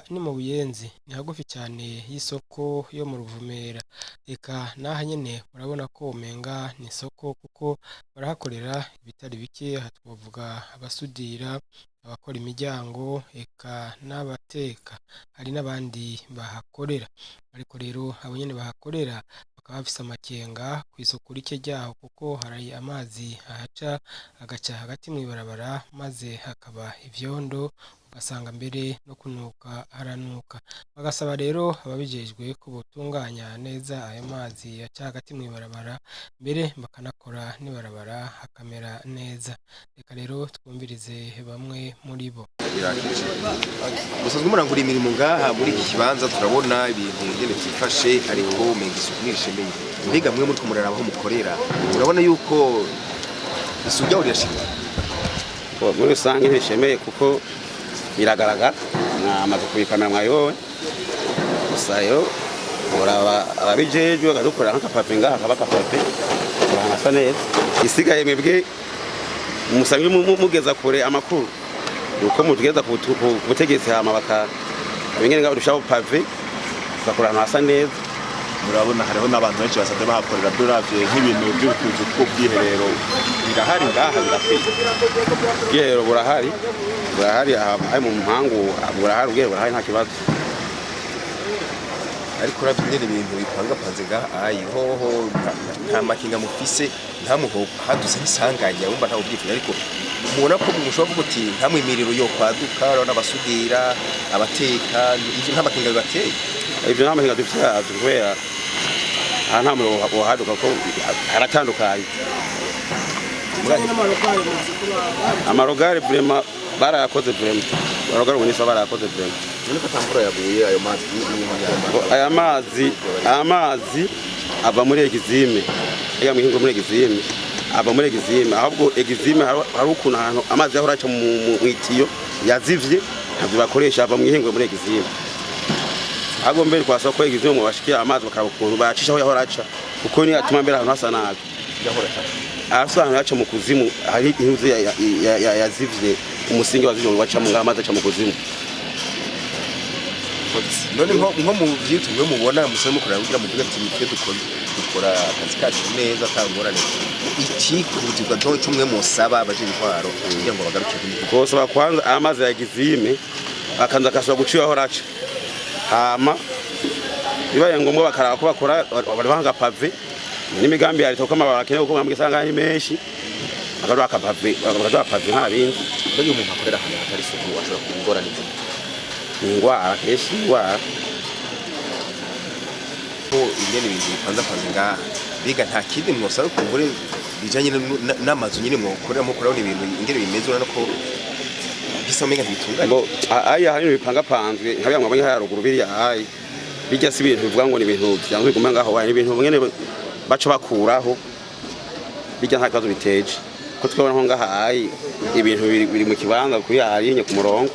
ni mu Buyenzi, ni hagufi cane y'isoko yo mu Ruvumera. Eka naha nyene murabona ko womenga ni isoko kuko barahakorera ibitari bike, aha twovuga abasudira, abakora imiryango, eka n'abateka. Hari n'abandi bahakorera. Ariko rero abo nyene bahakorera bakaba bafise amakenga kw'isoko rike ryaho kuko hari amazi ahaca agaca hagati mw'ibarabara maze hakaba ivyondo ugasanga mbere no kunuka haranuka. Bagasaba rero ababijejwe ko botunganya neza ayo mazi aca hagati mw'ibarabara, mbere bakanakora n'ibarabara hakamera neza. Reka rero twumvirize bamwe muri bo. Musanzwe murangura imirimo ngaha muri iki kibanza, turabona ibintu ngene vyifashe ariko umenga isuku ntirishemeye. Mbega mwe muriko muraraba aho mukorera, turabona yuko isuku ryaho rirashimye. Muri rusange ntishemeye kuko biragaragara amaze kubikamera mwayowe. Gusa rero ababijejwe bakadukorera nk'akapape ngaha kaba akapape hasa neza. Isigaye mwebwe musanzwe mugeza kure amakuru uko mutugeza ku butegetsi hama bingene ngabo dushaho pave bakora ahantu hasa neza. Murabona hariho n'abantu benshi basanzwe bahakorera, duravye nk'ibintu by'utuzu tw'ubwiherero birahari ngaha birakwiye. Ubwiherero burahari aha mu mpangu burahari, ubwiherero burahari nta kibazo. Ariko uravye ingene ibintu bipangapanze ngaha hoho nta makinga mufise, nta muho hadutse nk'isanganya wumva ntawe ubyifuza, ariko mubona ko mushobora kuvuga uti nta mwimiriro yo kwaduka n'abasudira abateka ivyo nta makinga bibateye. Ivyo nta makinga dufite kubera aha nta muriro wohaduka ko haratandukanye. Amarogare vrema barayakoze vrema, barogare ubunisa barayakoze vrema. None ko tamvura yaguye ayo mazi amazi ava muri Egizime, ega mwihingo muri Egizime ava muri Egizime, ahubwo Egizime hari ukuntu ahantu amazi yahora aca mu itiyo yazivye ntabwo bakoresha, ava mwihingo muri Egizime. Ahubwo mbere kwa soko Egizime mu bashikiye amazi bakaraba ukuntu bayacisha aho yahora aca, kuko ni atuma mbere ahantu hasa nabi. yahora aca ahantu yaca mu kuzimu, hari intuzi yazivye umusingi wazivye ngo baca mu ngamazi aca mu kuzimu. None nko mu vyitumwe mubona musore mukorera kugira muvuga ati nitwe dukora akazi kacu neza atangorane, ikikurutirwa do cumwe musaba abaje intwaro kugira ngo bagaruke kose bakwanza amazi ya Egizime bakanza kasubira guciye aho raca, hama bibaye ngombwa bakaraba ko bakora banga pave n'imigambi ya leta ko amabara akeneye ko mwambwe isanga ari menshi, bakaduha akapave nta bindi. Iyo umuntu akorera ahantu hatari isuku ashobora kugorana ingwara kenshi ingwara ko ingene ibintu bipanzapanze ngaha. Biga nta kindi mwosaba kumbure bijanye n'amazu nyine mwokoreramo, kurabona ibintu ingene bimeze, urabona ko bisa umenga ntibitunganye. aya hari bipangapanzwe nkabya mwabonye haruguru biriya ayi bijya si ibintu bivuga ngo ni ibintu byanzwe biguma ngaho, wari ibintu mwene baca bakuraho bijya nta kibazo biteje, ko twabona nko ngaha ayi ibintu biri mu kibanza kuri ari nye ku murongo,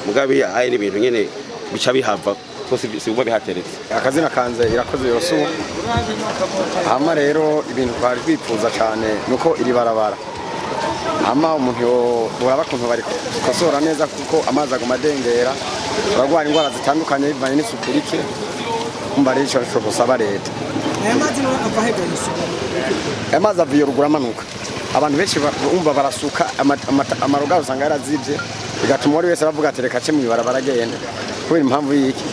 mugabe ayi n'ibintu nyene bica bihava ko sibwo bihateretse. Akazina kanze irakoze yosu. Hama rero ibintu twari twifuza cyane nuko iri barabara ama umuntu uraba kuntu bari kosora neza kuko amazi aguma adengera, baragwara indwara zitandukanye bivanye n'isuku rike. Umva rero ico cyo gusaba leta. Amazi no ava heganye isuku. Amazi avuye ruguru amanuka, abantu benshi umva barasuka amarogaro usanga yarazivye, bigatuma wari wese bavuga ati reka ce mu barabara agenda kubera impamvu y'iki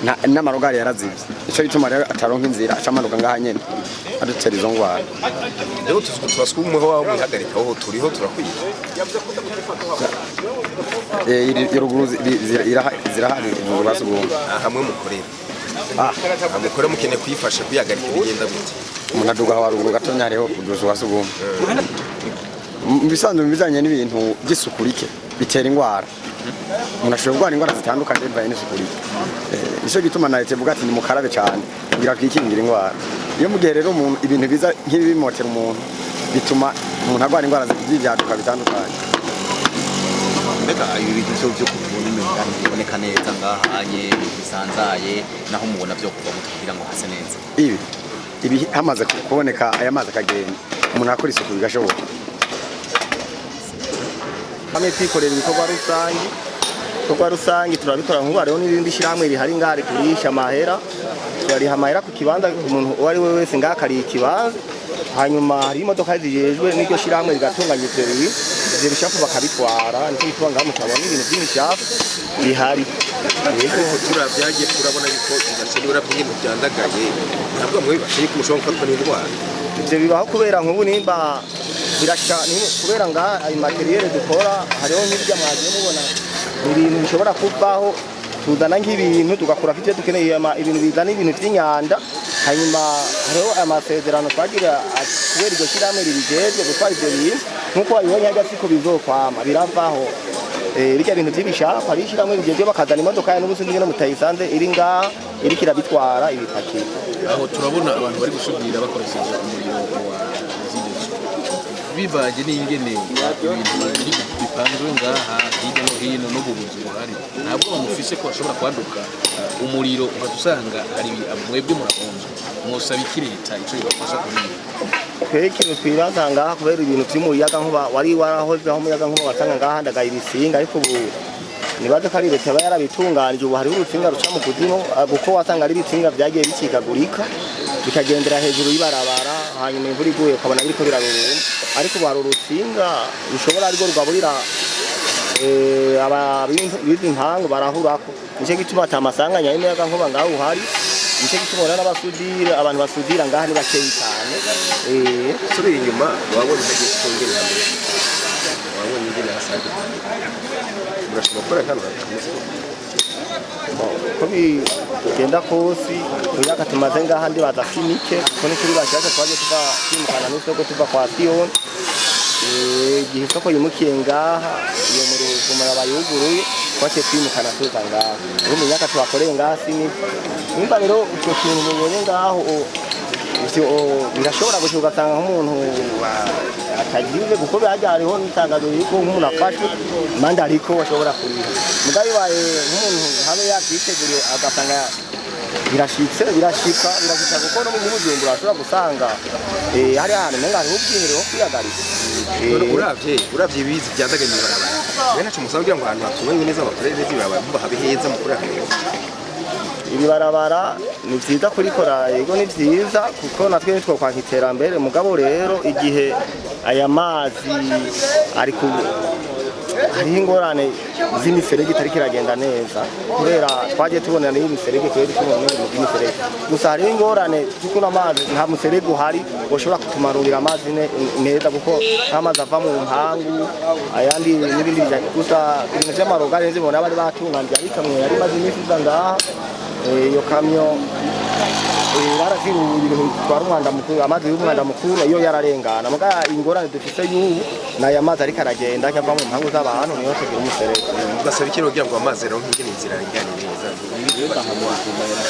n'amarogari yarazivye. Ico bituma rero ataronka inzira acamanuka ngaha nyene adutera izo ngwara. Rero twaskumweho aho mwihagarika aho turiho turakwiye. Iruguru zirahari mu basugumwe hamwe mukorera mukora mukeneye kuyifasha kuyagarika bigenda gute? Umuntu aduga haruguru gatonya hariho uduzu wasugumwe. Bisanzwe bizanye n'ibintu by'isuku rike bitera ingwara. Umuntu ashobora kurwara ingwara zitandukanye bivanye n'isuku rike. Ico gituma na leta ivuga ati ni mukarabe cyane kugira kwikingira ingwara. Iyo mu gihe rero umuntu ibintu biza nk'ibi bimotera umuntu bituma umuntu agwara ingwara z'ibyaduka bitandukanye. Mbega ibi bintu byo kubona imigani biboneka neza ngahanye bisanzaye naho mubona byo kuva kugira ngo hase neza. Ibi hamaze kuboneka aya mazi akagenda umuntu akora isuku bigashoboka. Hamwe twikorera ibikorwa rusange ibikorwa rusange turabikora nk'ubu hariho n'irindi shyirahamwe rihari ngaha rigurisha amahera turariha amahera ku kibanza umuntu uwo ari we wese ngaha akariha ikibanza hanyuma hari imodoka zijejwe n'iryo shyirahamwe rigatunganya ivyo bintu ivyo bicafu bakabitwara nicyo gituma ngaha mutabona ibintu by'imicafu bihari turavyagiye turabona yuko bidashobora by'ibintu byandagaye ntabwo mwe bashije kumushobora gufatwa n'indwara ivyo bibaho kubera nk'ubu nimba birashika kubera ngaha ayo materiel dukora hariho nk'ibyo mwagiye mubona ibintu bishobora kuvaho tuzana nk'ibintu tugakora ivyo dukeneye ibintu bizana ibintu by'inyanda hanyuma hariho amasezerano twagira kubera iryo shyirahamwe ribijejwe gutwara ivyo bintu nk'uko babibonye hajya siko bizokwama biravaho birya bintu by'ibishafu hari ishyirahamwe rigejwe bakazana imodoka ya n'ubusundi nyine mutayisanze iri ngaha iriko irabitwara ibipakira aho turabona abantu bari gusudira bakoresheje umuriro wa bibaje n'ingene ibintu bipanzwe ngaha hirya no hino n'ububuzi buhari ntabwo bamufise ko bashobora kwaduka umuriro ugasanga hari mwebwe murahonje mwosaba iki leta ico yobafasha kuri twebwe ikintu twibaza ngaha kubera ibintu vy'umuyaga nkuba wari warahoze aho umuyaga nkuba wasanga ngaha handagaye ibisinga ariko ubu nibaza ko ari leta yaba yarabitunganije ubu hariho urutsinga ruca mu kuzimu kuko wasanga ari ibitsinga vyagiye bicikagurika bikagendera hejuru y'ibarabara hanyuma imvura iguye ukabona biriko biraruruma ariko ubu hari urutsinga rushobora ariko rugaburira abizi impangu barahurako nicyo gituma ata masanganya y'umuyaga nkuba ngaho uhari nicyo gituma ubona n'abasudira abantu basudira ngaha ni bakeyi cyane subiye inyuma wabona intege kongera hamwe wabona ingene hasaga urashobora gukora hano uko bigenda kose umuyaga tumaze ngaha ndibaza finike kuko ni kuri bashyashya twaje tuva kwimukana n'isoko tuva kwa Siyoni igihe isoko yimukiye ngaha iyo mu ruguma yabayuguruye twaciye twimukana tuza ngaha ubu munyaka tubakoreye ngaha sinike nimba rero utwo kintu mubonye ngaho birashobora gushika ugasanga nk'umuntu atagize kuko bihajya hariho n'itangazo riko nk'umuntu afashwe manda ariko bashobora kuriha mugabe baye nk'umuntu habe yakwiteguriye agasanga birashika kuko no mu Bujumbura ashobora gusanga hari ahantu nenga hari ubwihero bwo kwiyagarika uravye ibizi byandagaye mu barabara bene cyo musaba kugira ngo ahantu hatunganywe neza abakorere neza barabara mba habe heza mu kurira iri barabara ni vyiza kurikora yego ni vyiza kuko natwe nitwo kwanka iterambere mugabo rero igihe aya mazi ari ku hariho ingorane z'imiferege itariko iragenda neza kubera twagiye tubonera n'iyo miferege kubera tubona n'ibintu by'imiferege gusa hariho ingorane z'ukuntu amazi nta muferege uhari ushobora kutumarurira amazi neza kuko nk'amazi ava mu mpangu ayandi n'ibindi bijanye gusa ibintu vy'amarogare nzi mubona bari batunganije ariko kamwe yari maze iminsi iza ngaha iyo kamyo baraziruye ibintu bitwara umwanda mukuru amazi y'umwanda mukuru iyo yararengana muga ingorane dufite y'ubu n'aya mazi ariko aragenda cyava mu mpangu z'abantu niyo tugira umusereko ugasaba ikiro kugira ngo amazi rero nk'ingene inzira ingane neza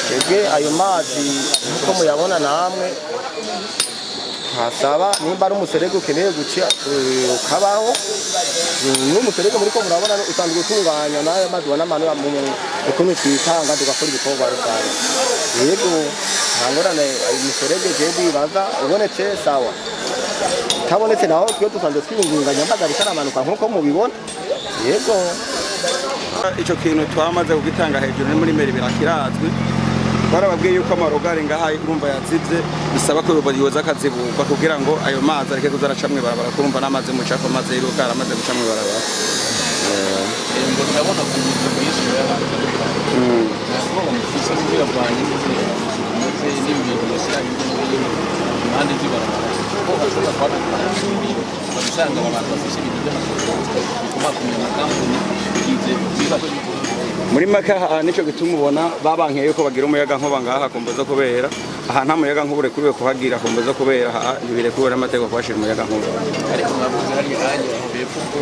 twebwe ayo mazi nk'uko muyabona namwe hasaba nimba ari umuserege ukeneye guca ukabaho n'umuserege muriko murabona usanzwe utunganya n'ayo mazi ubona amano ukuntu twitanga tugakora ibikorwa rusange yego nta ngorane umuserege je ndibaza ubonetse sawa utabonetse naho twe dusanzwe twiyungunganya mbagarika aramanuka nk'uko mubibona yego ico kintu twamaze kugitanga hejuru ni muri meri birakirazwe barababwiye yuko amarogare ngaha urumva yazivye bisaba ko yoza akaziburwa kugira ngo ayo mazi areke kuza aracamwe barabara kurumva n'amazi mucafu amazi y'irugara amaze gucamwe barabara ngo ndabona ku bwinshi ntabwo mufise kugira bwanye n'ibintu yashyiranye impande z'ibarabara ko hashobora kwaduka usanga abantu bafise ibintu by'amasoko bituma kumenya kampuni bigize ibibazo muri maka nico gituma ubona babankeye yuko bagira umuyaga nkuba ngaha kumbuza kubera aha nta muyaga nkubure kuriwe kuhagira kumbuza kubera aha ntibirekure n'amategeko kwashira umuyaga nkuba ariko mwavuze hari hanye bepfo ko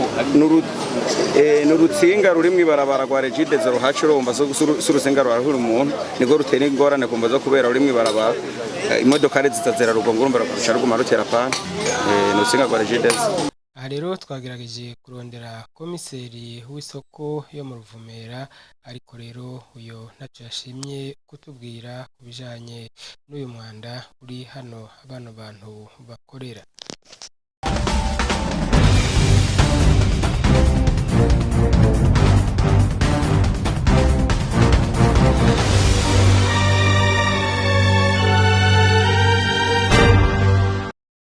n'urutsinga ruri mw'ibarabara rwa Regide zero hacu rumva surusenga rwarahura umuntu nigo rutera ingorane kumbuza kubera ruri mw'ibarabara imodokari zitazera rugongo urumva rukaruca ruguma rutera pane n'urutsinga rwa Regide. aha rero twagerageje kurondera komiseri w'isoko yo mu Ruvumera ariko rero uyo ntacyo yashimye kutubwira ku bijanye n'uyu mwanda uri hano bano bantu bakorera.